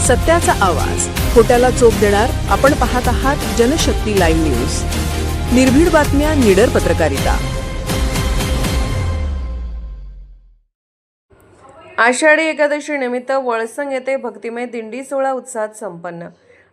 सत्याचा आवाज, खोट्याला चोप देणार. आपण पाहत आहात जनशक्ती लाईव्ह न्यूज. निर्भीड बातम्या, निडर पत्रकारिता. आषाढी एकादशी निमित्त वळसंग येथे भक्तिमय दिंडी सोहळा उत्साहात संपन्न.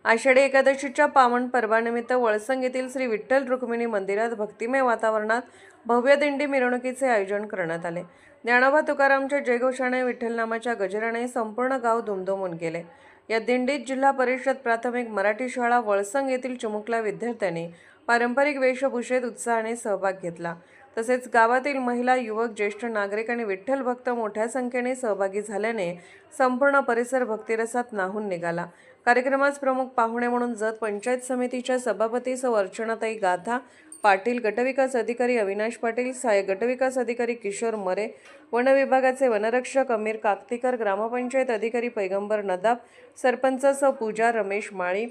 आषाढी एकादशीच्या पावन पर्वानिमित्त वळसंग येथील श्री विठ्ठल रुक्मिणी मंदिरात भक्तिमय वातावरणात भव्य दिंडी मिरवणुकीचे आयोजन करण्यात आले. ज्ञानोबा तुकारामच्या जयघोषाने, विठ्ठल नामाच्या गजराने संपूर्ण गाव दुमदुमून गेले. या दिंडीत जिल्हा परिषद प्राथमिक मराठी शाळा वळसंग येथील चिमुकल्या विद्यार्थ्यांनी पारंपरिक वेशभूषेत उत्साहाने सहभाग घेतला. तसेच गावातील महिला, युवक, ज्येष्ठ नागरिक आणि विठ्ठल भक्त मोठ्या संख्येने सहभागी झाल्याने संपूर्ण परिसर भक्तिरसात न्हाऊन निघाला. कार्यक्रमास प्रमुख पाहुणे म्हणून जत पंचायत समितीच्या सभापती सौ अर्चनाताई गाथा पाटील, गटविकास अधिकारी अविनाश पाटील, सहाय्यक गटविकास अधिकारी किशोर मरे, वन विभागाचे वनरक्षक अमीर काकतीकर, ग्रामपंचायत अधिकारी पैगंबर नदाब, सरपंच सौ पूजा रमेश माळी,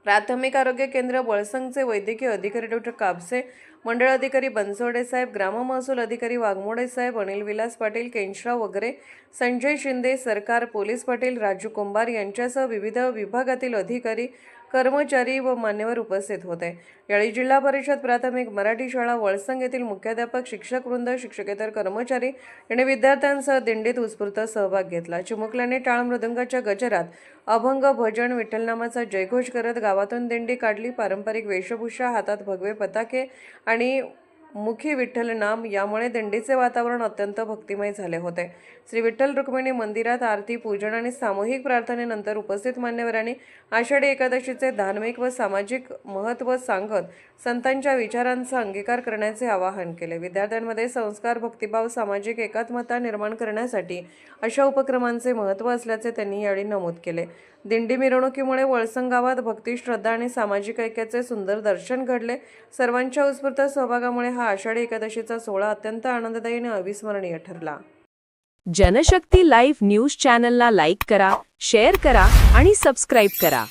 प्राथमिक आरोग्य केंद्र वळसंगचे वैद्यकीय अधिकारी डॉक्टर कापसे, मंडळ अधिकारी बनसोडे साहेब, ग्राम महसूल अधिकारी वाघमोडे साहेब, अनिल विलास पाटील, केंशराव वगैरे, संजय शिंदे, सरकार, पोलीस पाटील, राजू कुंभार यांच्यासह विविध विभागातील अधिकारी, कर्मचारी व मान्यवर उपस्थित होते. यावेळी जिल्हा परिषद प्राथमिक मराठी शाळा वळसंग येथील मुख्याध्यापक, शिक्षक वृंद, शिक्षकेतर कर्मचारी यांनी विद्यार्थ्यांसह दिंडीत उत्स्फूर्त सहभाग घेतला. चिमुकल्याने टाळ मृदंगाच्या गजरात अभंग, भजन, विठ्ठलनामाचा जयघोष करत गावातून दिंडी काढली. पारंपरिक वेशभूषा, हातात भगवे पताके आणि मुखी विठ्ठल नाम यामुळे दिंडीचे वातावरण अत्यंत भक्तिमय झाले होते. श्री विठ्ठल रुक्मिणी मंदिरात आरती, पूजन आणि सामूहिक प्रार्थनेनंतर उपस्थित मान्यवरांनी आषाढी एकादशीचे धार्मिक व सामाजिक महत्त्व सांगत संतांच्या विचारांचा अंगीकार करण्याचे आवाहन केले. विद्यार्थ्यांमध्ये संस्कार, भक्तिभाव, सामाजिक एकात्मता निर्माण करण्यासाठी अशा उपक्रमांचे महत्त्व असल्याचे त्यांनी यावेळी नमूद केले. दिंडी मिरवणुकीमुळे वळसंग गावात भक्ती, श्रद्धा आणि सामाजिक ऐक्याचे सुंदर दर्शन घडले. सर्वांच्या उत्स्फूर्त सहभागामुळे हा आषाढी एकादशीचा सोहळा अत्यंत आनंददायी आणि अविस्मरणीय ठरला. जनशक्ती लाईव्ह न्यूज चॅनलला लाईक करा, शेअर करा आणि सबस्क्राईब करा.